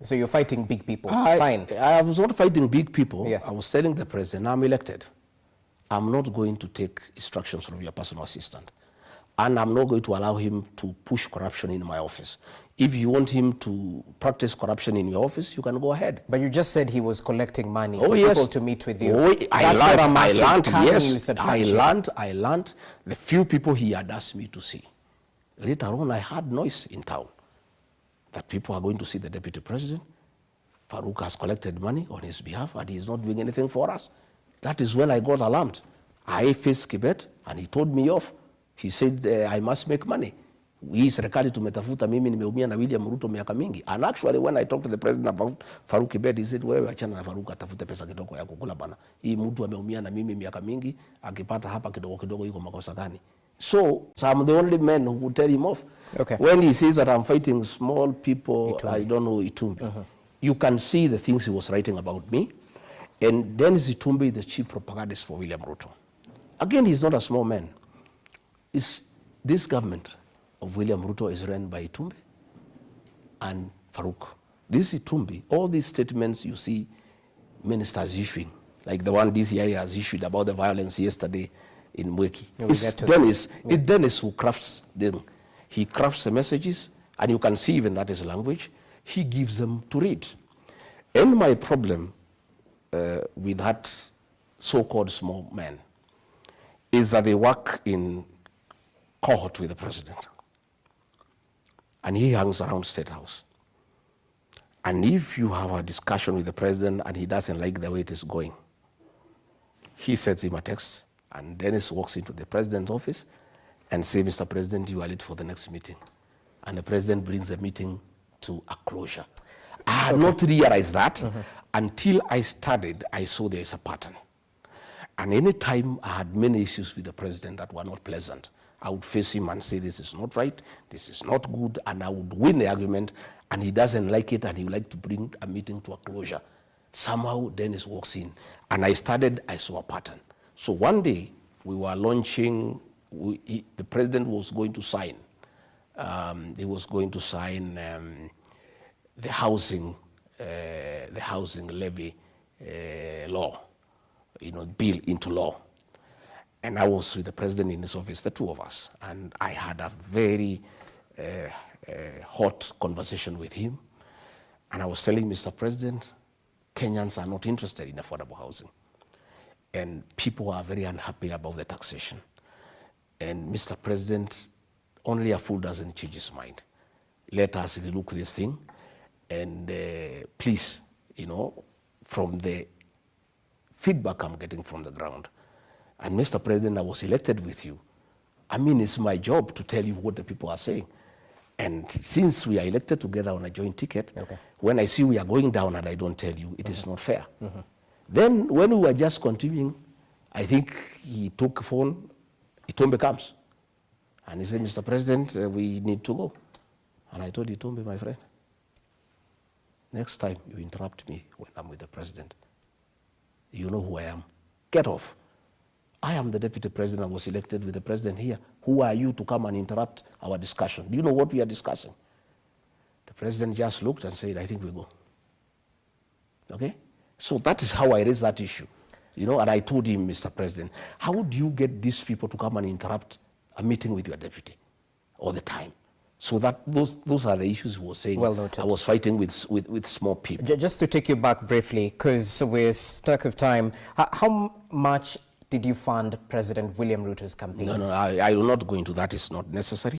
So you're fighting big people. Fine. I was not fighting big people. Yes. I was telling the president, I'm elected. I'm not going to take instructions from your personal assistant. And I'm not going to allow him to push corruption in my office. If you want him to practice corruption in your office, you can go ahead. But you just said he was collecting money for people to meet with you. I learned the few people he had asked me to see. Later on, I heard noise in town that people are going to see the deputy president. Farouk has collected money on his behalf and he's not doing anything for us. That is when I got alarmed. I faced Kibet and he told me off. He said, I must make money. Hii serikali tumetafuta, mimi nimeumia na William Ruto miaka mingi. And actually when I talked to the president about Farouk Kibet, he said, wewe achana na Farouk atafute pesa kidogo ya kukula bana. Hii mtu ameumia na mimi miaka mingi, akipata hapa kidogo kidogo yuko makosa gani. So I'm the only man who would tell him off. Okay. When he says that I'm fighting small people, Itumbi. I don't know Itumbi. You can see the things he was writing about me. And Dennis Itumbi, the chief propagandist for William Ruto. Again, he's not a small man. This government of William Ruto is run by Itumbi and Farouk. This Itumbi, all these statements you see ministers issuing, like the one DCI has issued about the violence yesterday in Mweki. It's Dennis who crafts them. He crafts the messages, and you can see even that is language. He gives them to read. And my problem with that so-called small man is that they work in cohort with the president. And he hangs around State House. And if you have a discussion with the president and he doesn't like the way it is going, he sends him a text, and Dennis walks into the president's office and says, Mr. President, you are late for the next meeting. And the president brings the meeting to a closure. I had not realized that until I studied, I saw there is a pattern. And any time I had many issues with the president that were not pleasant, I would face him and say, this is not right, this is not good, and I would win the argument, and he doesn't like it, and he would like to bring a meeting to a closure. Somehow, Dennis walks in, and I saw a pattern. So one day, we were launching, the president was going to sign, he was going to sign the housing levy law, bill into law. And I was with the president in his office, the two of us, and I had a very hot conversation with him. And I was telling Mr. President, Kenyans are not interested in affordable housing. And people are very unhappy about the taxation. And Mr. President, only a fool doesn't change his mind. Let us relook this thing. And please, from the feedback I'm getting from the ground, and Mr. President, I was elected with you. I mean, it's my job to tell you what the people are saying. And since we are elected together on a joint ticket, when I see we are going down and I don't tell you, it is not fair. Then when we were just continuing, I think he took a phone, Itumbi comes. And he said, Mr. President, we need to go. And I told Itumbi, my friend, next time you interrupt me when I'm with the president, you know who I am. Get off. I am the deputy president. I was elected with the president here. Who are you to come and interrupt our discussion? Do you know what we are discussing? The president just looked and said, I think we go. Okay? So that is how I raised that issue. And I told him, Mr. President, how do you get these people to come and interrupt a meeting with your deputy all the time? So that those are the issues we were saying. Well noted. I was fighting with small people. Just to take you back briefly, because we're stuck of time, how much did you fund President William Ruto's campaigns? No, I will not go into that. It's not necessary.